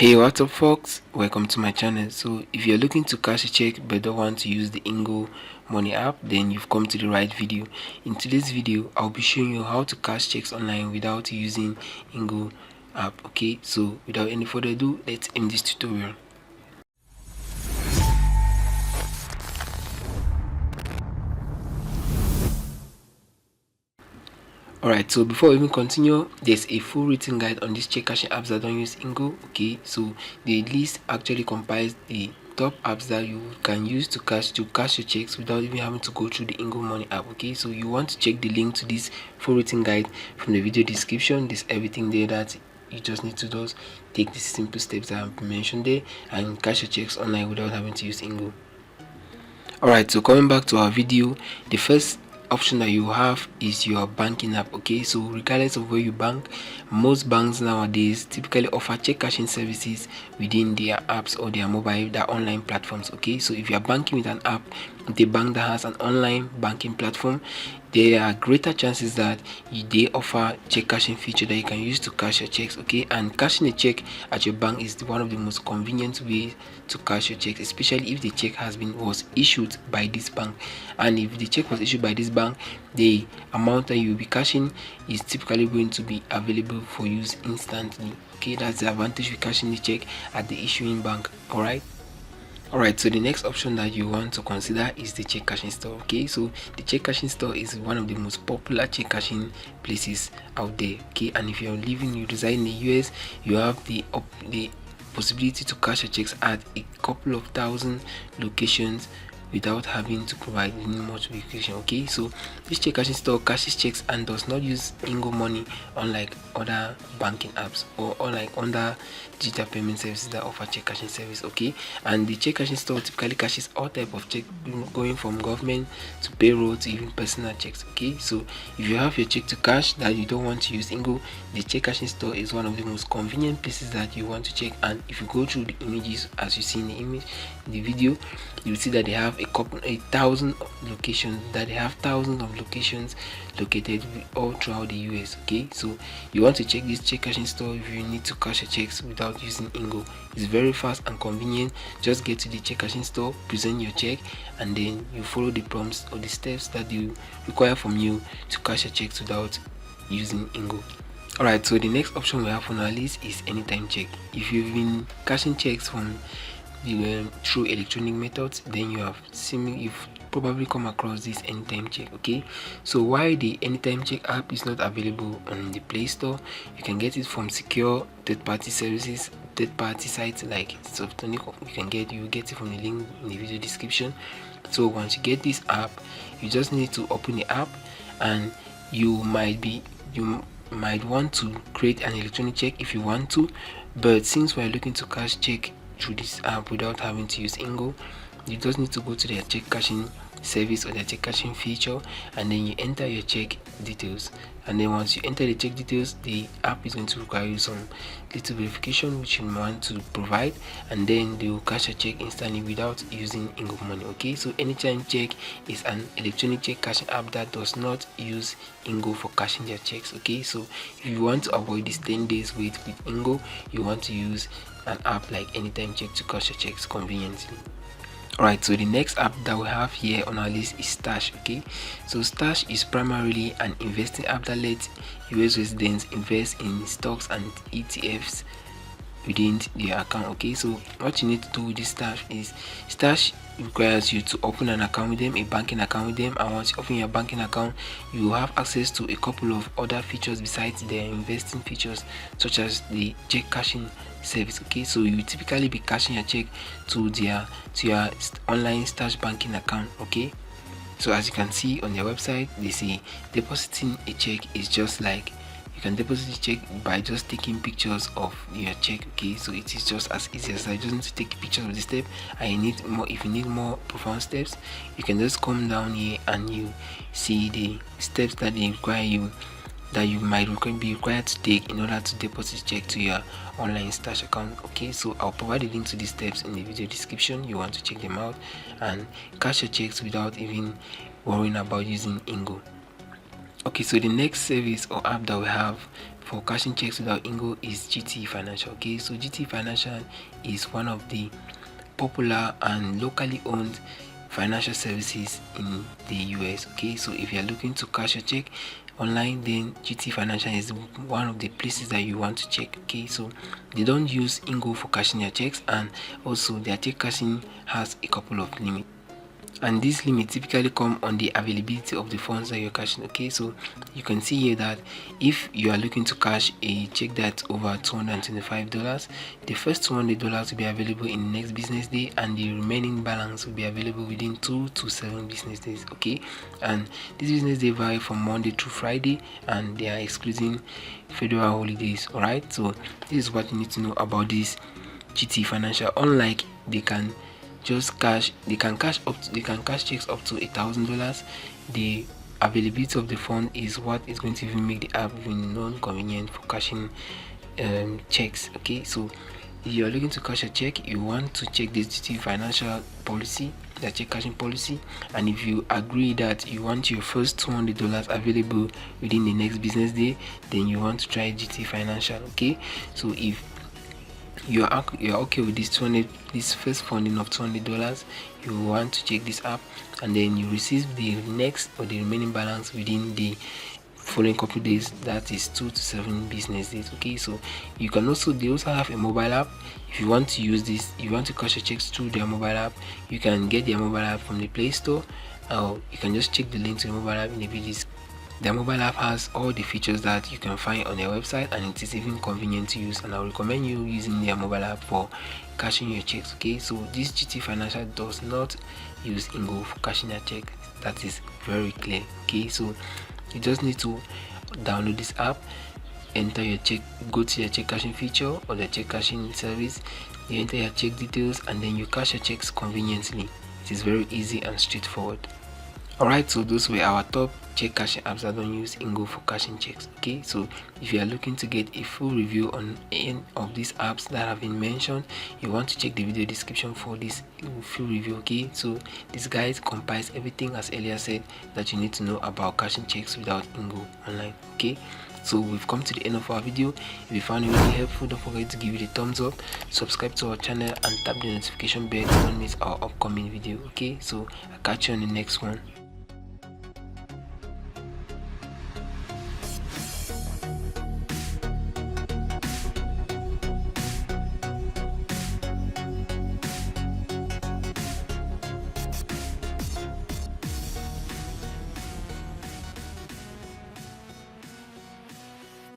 Hey, what's up folks, welcome to my channel. So if you're looking to cash a check but don't want to use the Ingo Money app, then you've come to the right video. In today's video I'll be showing you how to cash checks online without using Ingo app. Okay, so without any further ado, let's end this tutorial. Alright, so before we even continue, there's a full written guide on these check cashing apps that don't use Ingo. Okay, so the list actually compiles the top apps that you can use to cash your checks without even having to go through the Ingo Money app. Okay, so you want to check the link to this full written guide from the video description. There's everything there that you just need to just take these simple steps that I've mentioned there and cash your checks online without having to use Ingo. Alright, so coming back to our video, the first option that you have is your banking app. Okay, so regardless of where you bank, most banks nowadays typically offer check cashing services within their apps or their online platforms. Okay, so if you are banking with an app, the bank that has an online banking platform, there are greater chances that they offer check cashing feature that you can use to cash your checks. Okay, and cashing a check at your bank is one of the most convenient ways to cash your checks, especially if the check was issued by this bank. And if the check was issued by this bank, the amount that you will be cashing is typically going to be available for use instantly. Okay, that's the advantage with cashing the check at the issuing bank. Alright, so the next option that you want to consider is the check cashing store. Okay, so the check cashing store is one of the most popular check cashing places out there. Okay, and if you reside in the US, you have the possibility to cash your checks at a couple of thousand locations without having to provide any much verification. Okay, so this check cashing store cashes checks and does not use Ingo Money, unlike other banking apps or unlike other digital payment services that offer check cashing service. Okay, and the check cashing store typically cashes all type of check, going from government to payroll to even personal checks. Okay, so if you have your check to cash that you don't want to use Ingo, the check cashing store is one of the most convenient places that you want to check. And if you go through the images as you see in the image in the video, you will see that they have thousands of locations located all throughout the US. Okay, so you want to check this check cashing store if you need to cash your checks without using Ingo. It's very fast and convenient. Just get to the check cashing store, present your check, and then you follow the prompts or the steps that they require from you to cash your checks without using Ingo. Alright, so the next option we have on our list is anytime check. If you've been cashing checks from through electronic methods, then you've probably come across this anytime check. Okay, so while the anytime check app is not available on the Play Store, you can get it from secure third-party sites like Softonic. You get it from the link in the video description. So once you get this app, you just need to open the app, and you might want to create an electronic check if you want to, but since we're looking to cash check through this app without having to use Ingo, you just need to go to their check cashing service or their check cashing feature, and then you enter your check details. And then once you enter the check details, the app is going to require you some little verification which you want to provide, and then they will cash your check instantly without using Ingo Money. Okay, so anytime check is an electronic check cashing app that does not use Ingo for cashing their checks. Okay, so if you want to avoid this 10 days wait with Ingo, you want to use an app like anytime check to cash your checks conveniently. Alright, so the next app that we have here on our list is Stash. Okay, so Stash is primarily an investing app that lets US residents invest in stocks and ETFs within their account. Okay, so what you need to do with this Stash requires you to open an account with them, a banking account with them, and once you open your banking account, you will have access to a couple of other features besides their investing features, such as the check cashing service. Okay, so you will typically be cashing your check to your online Stash banking account. Okay, so as you can see on their website, they say depositing a check is just like you can deposit the check by just taking pictures of your check. Okay, so it is just as easy as that. You just need to take pictures of the step, and if you need more profound steps, you can just come down here and you see the steps that they require you that you might be required to take in order to deposit check to your online Stash account. Okay, so I'll provide a link to these steps in the video description. You want to check them out and cash your checks without even worrying about using Ingo. Okay, so the next service or app that we have for cashing checks without Ingo is GT Financial. Okay, so GT Financial is one of the popular and locally owned financial services in the US. Okay, so if you are looking to cash your check online, then GT Financial is one of the places that you want to check. Okay, so they don't use Ingo for cashing your checks, and also their check cashing has a couple of limits, and this limit typically come on the availability of the funds that you're cashing. Okay, so you can see here that if you are looking to cash a check that's over $225, the first $200 will be available in the next business day, and the remaining balance will be available within 2 to 7 business days. Okay, and this business day vary from Monday through Friday, and they are excluding federal holidays. All right, so this is what you need to know about this GT Financial. Unlike they can cash checks up to $1,000. The availability of the fund is what is going to even make the app even non-convenient for cashing checks. Okay, so if you are looking to cash a check, you want to check this GT Financial policy, the check cashing policy, and if you agree that you want your first $200 available within the next business day, then you want to try GT Financial. Okay, so if you're okay with this first funding of $200, you want to check this app, and then you receive the next or the remaining balance within the following couple days, that is 2 to 7 business days. Okay, so they also have a mobile app. If you want to use this, you want to cash your checks through their mobile app, you can get their mobile app from the Play Store, or you can just check the link to the mobile app in the video. Their mobile app has all the features that you can find on their website, and it is even convenient to use, and I recommend you using their mobile app for cashing your checks. Okay, so this GT Financial does not use Ingo for cashing your check. That is very clear. Okay, so you just need to download this app, enter your check, go to your check cashing feature or the check cashing service, you enter your check details, and then you cash your checks conveniently. It is very easy and straightforward. Alright, so those were our top check cashing apps that don't use Ingo for cashing checks. Okay, so if you are looking to get a full review on any of these apps that have been mentioned, you want to check the video description for this full review. Okay, so this guide compiles everything, as earlier said, that you need to know about cashing checks without Ingo online. Okay, so we've come to the end of our video. If you found it really helpful, don't forget to give it a thumbs up, subscribe to our channel, and tap the notification bell to not miss our upcoming video. Okay, so I'll catch you on the next one.